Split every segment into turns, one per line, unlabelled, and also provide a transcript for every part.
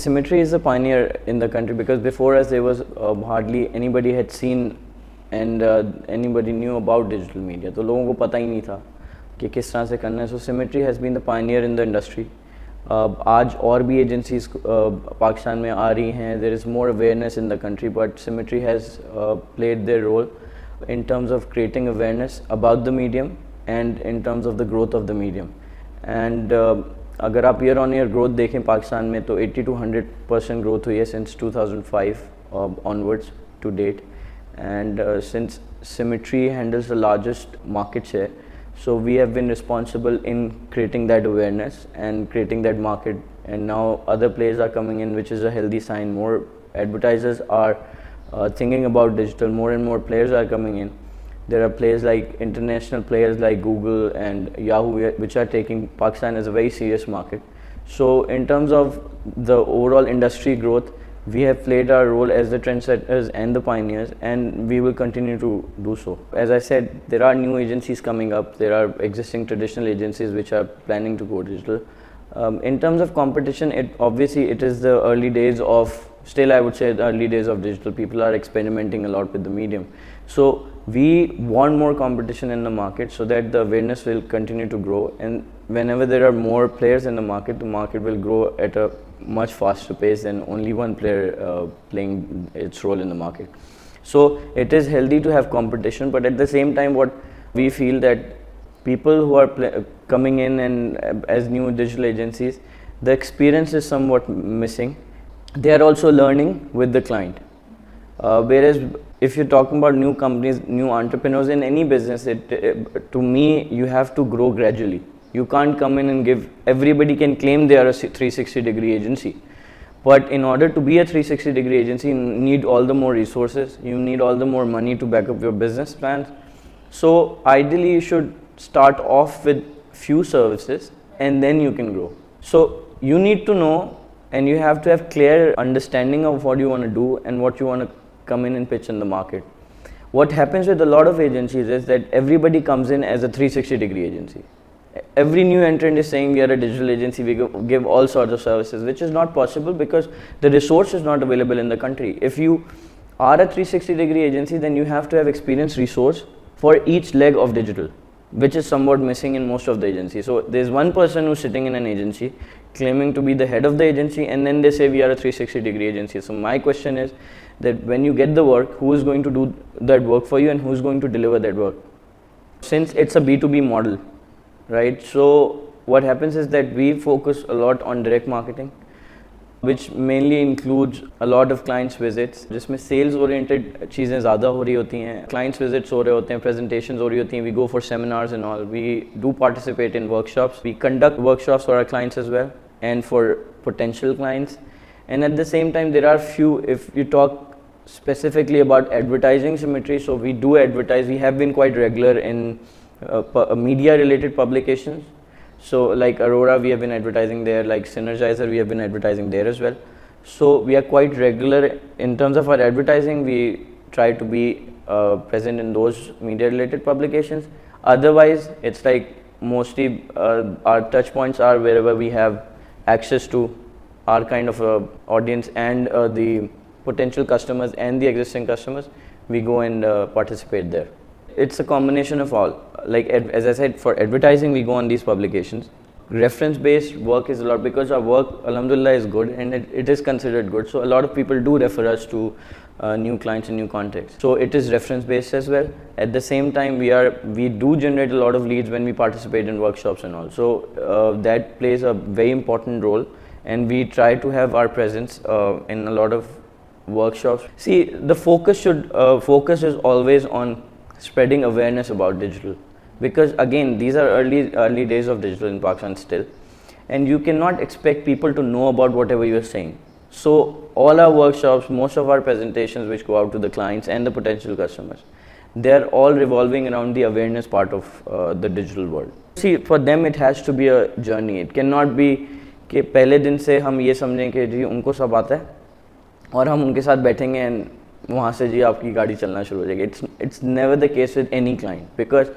Symmetry is a pioneer in the country because before us there was hardly anybody had seen and anybody knew about digital media. तो लोगों को पता ही नहीं था कि किस तरह से करना है. So Symmetry has been the pioneer in the industry. आज और भी agencies पाकिस्तान में आ रही हैं. There is more awareness in the country, but Symmetry has played their role in terms of creating awareness about the medium and in terms of the growth of the medium. And अगर आप year on year growth देखें पाकिस्तान में तो 80 to 100% growth हुई है since 2005 onwards to date. And since Symmetry handles the largest market share, so we have been responsible in creating that awareness and creating that market, and now other players are coming in, which is a healthy sign. More advertisers are thinking about digital, more and more players are coming in. There are players like international players like Google and Yahoo, which are taking Pakistan as a very serious market. So in terms of the overall industry growth, we have played our role as the trendsetters and the pioneers, and we will continue to do so. As I said, there are new agencies coming up. There are existing traditional agencies which are planning to go digital. In terms of competition, obviously it is the early days of, still I would say the early days of digital. People are experimenting a lot with the medium. So we want more competition in the market so that the awareness will continue to grow, and whenever there are more players in the market will grow at a much faster pace than only one player playing its role in the market. So it is healthy to have competition, but at the same time what we feel that people who are coming in and as new digital agencies, the experience is somewhat missing. They are also learning with the client. Whereas if you're talking about new companies, new entrepreneurs in any business, to me, you have to grow gradually. You can't come in and give, everybody can claim they are a 360-degree agency. But in order to be a 360-degree agency, you need all the more resources, you need all the more money to back up your business plans. So ideally, you should start off with few services and then you can grow. So you need to know, and you have to have clear understanding of what you want to do and what you want to come in and pitch in the market. What happens with a lot of agencies is that everybody comes in as a 360-degree agency. Every new entrant is saying we are a digital agency, we give all sorts of services, which is not possible because the resource is not available in the country. If you are a 360-degree agency, then you have to have experienced resource for each leg of digital, which is somewhat missing in most of the agencies. So there's one person who's sitting in an agency claiming to be the head of the agency, and then they say we are a 360-degree agency. So my question is that when you get the work, who is going to do that work for you and who's going to deliver that work? Since it's a B2B model, right? So what happens is that we focus a lot on direct marketing, which mainly includes a lot of clients visits, जिसमें sales oriented चीज़ें ज़्यादा हो रही होती हैं, clients visits हो रहे होते हैं, presentations हो रही होती हैं, we go for seminars and all, we do participate in workshops, we conduct workshops for our clients as well and for potential clients. And at the same time there are few, if you talk specifically about advertising Symmetry, so we do advertise, we have been quite regular in media related publications. So like Aurora, we have been advertising there, like Synergizer, we have been advertising there as well. So we are quite regular in terms of our advertising. We try to be present in those media related publications. Otherwise, it's like mostly our touch points are wherever we have access to our kind of audience and the potential customers and the existing customers, we go and participate there. It's a combination of all. Like as I said, for advertising, we go on these publications. Reference-based work is a lot because our work, alhamdulillah, is good and it is considered good. So a lot of people do refer us to new clients and new contacts. So it is reference-based as well. At the same time, we do generate a lot of leads when we participate in workshops and all. So that plays a very important role, and we try to have our presence in a lot of workshops. See, the focus is always on spreading awareness about digital, because again these are early days of digital in Pakistan still, and you cannot expect people to know about whatever you are saying. So all our workshops, most of our presentations which go out to the clients and the potential customers, they are all revolving around the awareness part of the digital world. See, for them it has to be a journey. It cannot be कि पहले दिन से हम ये समझें कि जी उनको सब आता है और हम उनके साथ बैठेंगे एंड वहाँ से जी आपकी गाड़ी चलना शुरू हो जाएगी. It's never the case with any client, because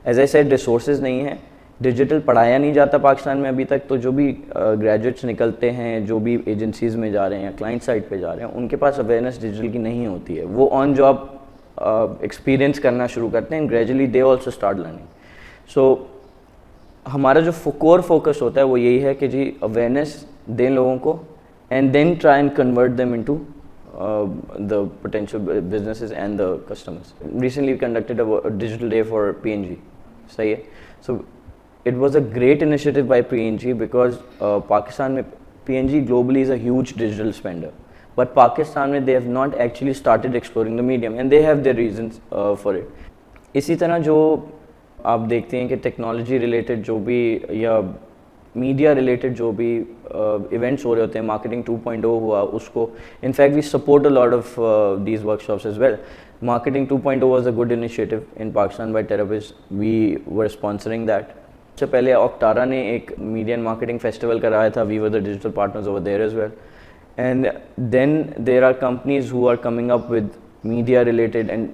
as I said resources नहीं है. डिजिटल पढ़ाया नहीं जाता पाकिस्तान में अभी तक. तो जो भी ग्रेजुएट्स निकलते हैं, जो भी एजेंसीज़ में जा रहे हैं, क्लाइंट साइड पे जा रहे हैं, उनके पास अवेयरनेस डिजिटल की नहीं होती है. वो ऑन जॉब एक्सपीरियंस करना शुरू करते हैं, gradually they also start learning. So हमारा जो कोर फोकस होता है वो यही है कि जी अवेयरनेस दें लोगों को and then try and convert them into the potential businesses and the customers. Recently conducted a digital day for PNG. सही है. सो it was a great initiative by PNG because Pakistan में PNG globally is a huge digital spender, but Pakistan में they have not actually started exploring the medium and they have their reasons for it. इसी तरह जो आप देखते हैं कि technology related जो भी या मीडिया रिलेटेड जो भी इवेंट्स हो रहे होते हैं, मार्केटिंग 2.0 हुआ उसको, in fact we support a lot of these workshops as well. Marketing 2.0 was a good initiative in Pakistan by Terabiz. We were sponsoring that. उससे पहले ऑक्टारा ने एक मीडिया एंड मार्केटिंग फेस्टिवल कराया था. We were the digital partners over there as well. And then there are companies who are coming up with media related and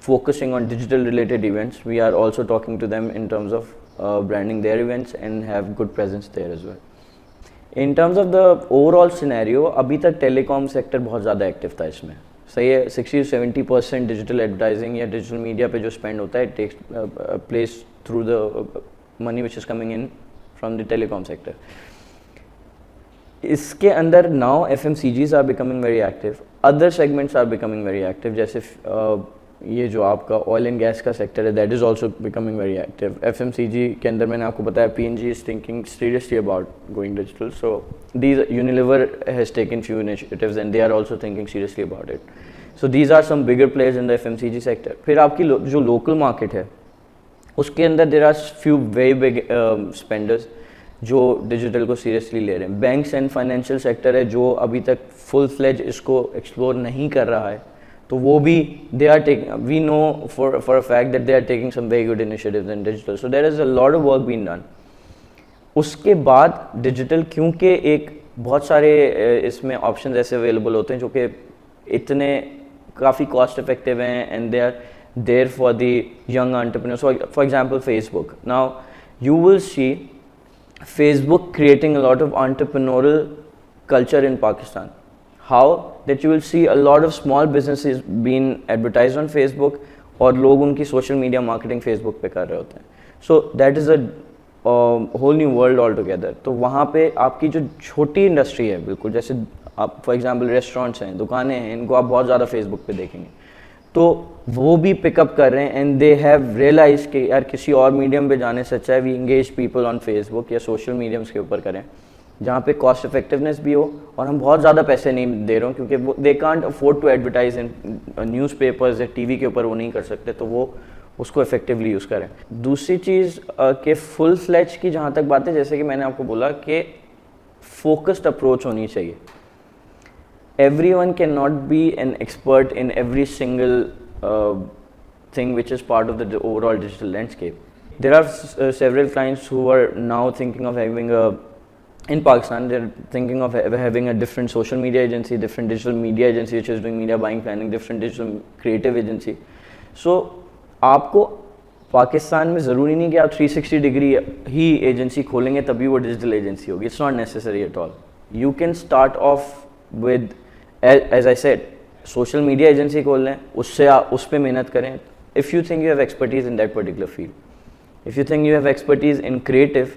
focusing on digital related events. We are also talking to them in terms of branding their events and have good presence there as well. In terms of the overall scenario, अभी तक telecom sector बहुत ज़्यादा active था इसमें. सही है. 60-70% digital advertising या digital media पे जो स्पेंड होता है takes place through the money which is coming in from the telecom sector. इसके अंदर now FMCGs are becoming very active, other segments are becoming very active. जैसे ये जो आपका ऑयल एंड गैस का सेक्टर है, that is also becoming very active. FMCG के अंदर मैंने आपको बताया PNG is thinking seriously about going digital. So these Unilever has taken few initiatives and they are also thinking seriously about it. So these are some bigger players in the FMCG sector. फिर आपकी जो local market है उसके अंदर there are few very big spenders जो digital को seriously ले रहे हैं. बैंक्स एंड फाइनेंशियल सेक्टर है जो अभी तक फुल फ्लेज इसको एक्सप्लोर नहीं कर रहा है, तो वो भी they are taking, we know for a fact that they are taking some very good initiatives in digital. So there is a lot of work been done. उसके बाद डिजिटल, क्योंकि एक बहुत सारे इसमें ऑप्शन ऐसे अवेलेबल होते हैं जो कि इतने काफ़ी कॉस्ट इफेक्टिव हैं and they are there for the young entrepreneurs. For example Facebook. Now you will see Facebook creating a lot of entrepreneurial culture in Pakistan. How? That you will see a lot of small businesses being advertised on Facebook और लोग उनकी social media marketing Facebook पे कर रहे होते हैं. So that is a whole new world altogether. तो वहाँ पे आपकी जो छोटी इंडस्ट्री है, बिल्कुल जैसे आप फॉर एग्जांपल रेस्टोरेंट्स हैं, दुकानें हैं, इनको आप बहुत ज़्यादा Facebook पे देखेंगे, तो वो भी पिकअप कर रहे हैं एंड दे हैव रियलाइज कि यार किसी और मीडियम पे जाने से अच्छा है we engage people on Facebook या सोशल मीडियम्स के ऊपर करें जहाँ पे कॉस्ट इफेक्टिवनेस भी हो और हम बहुत ज़्यादा पैसे नहीं दे रहे हो, क्योंकि वो they can't afford to advertise in newspapers या टीवी के ऊपर वो नहीं कर सकते, तो वो उसको इफेक्टिवली यूज़ करें. दूसरी चीज़ कि फुल फ्लैच की जहाँ तक बात है, जैसे कि मैंने आपको बोला कि फोकस्ड अप्रोच होनी चाहिए. Everyone cannot be an expert in every single thing which is part of the overall digital landscape. There are several clients who are now thinking of having in Pakistan, they're thinking of having a different social media agency, different digital media agency which is doing media buying planning, different digital creative agency. So आपको पाकिस्तान में ज़रूरी नहीं कि आप 360 degree ही agency खोलेंगे तभी वो digital agency होगी. It's not necessary at all. You can start of with, as I said, social media agency खोल लें, उससे उस पर मेहनत करें. If you think you have expertise in that particular field, if you think you have expertise in creative,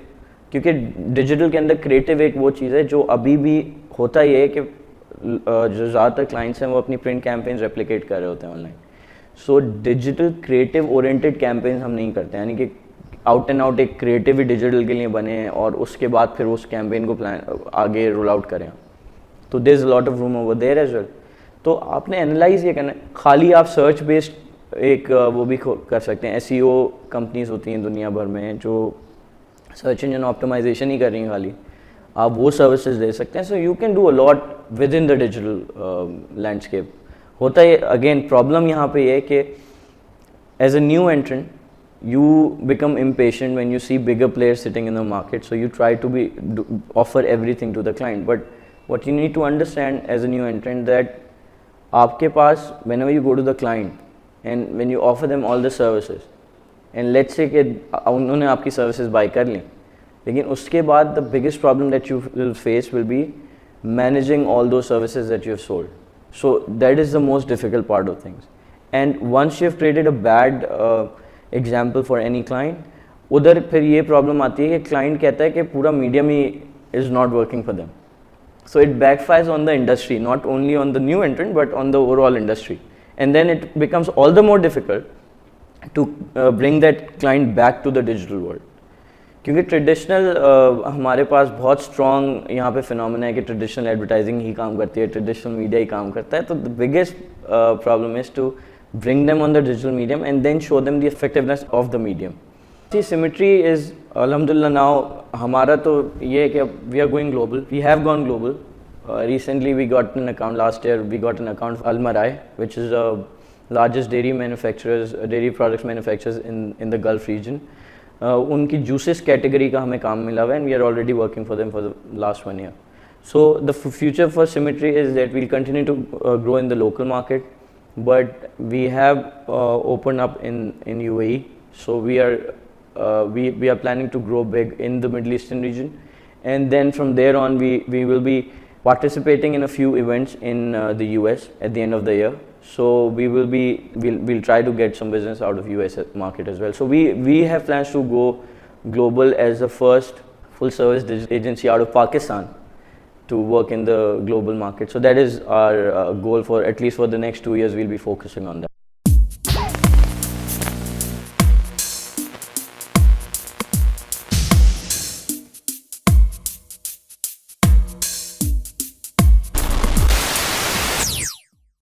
क्योंकि digital के अंदर क्रिएटिव एक वो चीज़ है जो अभी भी होता ही है कि जो ज़्यादातर क्लाइंट्स हैं वो अपनी प्रिंट कैंपेन्स रेप्लिकेट कर रहे होते हैं online. So digital creative oriented campaigns हम नहीं करते, यानी कि आउट एंड आउट एक क्रिएटिव डिजिटल के लिए बने हैं और उसके बाद फिर उस कैंपेन को आगे रोल आउट करें. तो there is a lot of room over there as well. तो आपने एनालाइज ये करना है. खाली आप सर्च बेस्ड एक वो भी कर सकते हैं. SEO कंपनीज होती हैं दुनिया भर में जो सर्च इंजन ऑप्टिमाइजेशन ही कर रही हैं खाली. आप वो सर्विसेज दे सकते हैं. So you can do a lot within the digital landscape. होता है अगेन प्रॉब्लम यहाँ पे ये है कि as a new entrant you become impatient when you see bigger players sitting in the market, so you try to offer everything to the client. But what you need to understand as a new entrant, that आपके पास whenever you go to the client and when you offer them all the services and let's say कि उन्होंने आपकी services buy कर ली, लेकिन उसके बाद the biggest problem that you will face will be managing all those services that you have sold. So that is the most difficult part of things. And once you have created a bad example for any client, उधर फिर ये problem आती है कि client कहता है कि पूरा मीडियम ही is not working for them. So it backfires on the industry, not only on the new entrant but on the overall industry. And then it becomes all the more difficult to bring that client back to the digital world. क्योंकि traditional हमारे पास बहुत strong यहाँ पे phenomena है कि traditional advertising ही काम करती है, ट्रेडिशनल मीडिया ही काम करता है. तो the biggest problem is to bring them on the digital medium and then show them the effectiveness of the medium. See, Symmetry is alhamdulillah now हमारा तो ये है कि we are going global. We have gone global. Recently we got an account, last year we got an account for Almarai, which is the largest dairy manufacturers, dairy products manufacturers in the Gulf region. उनकी juices category का हमें काम मिला हुआ है and we are already working for them for the last 1 year. So the future for Symmetry is that we'll continue to grow in the local market. But we have opened up in UAE, so we are planning to grow big in the Middle Eastern region, and then from there on we will be participating in a few events in the US at the end of the year. So we'll try to get some business out of US market as well. So we have plans to go global as the first full service digital agency out of Pakistan to work in the global market. So that is our goal for at least for the next 2 years. We'll be focusing on that.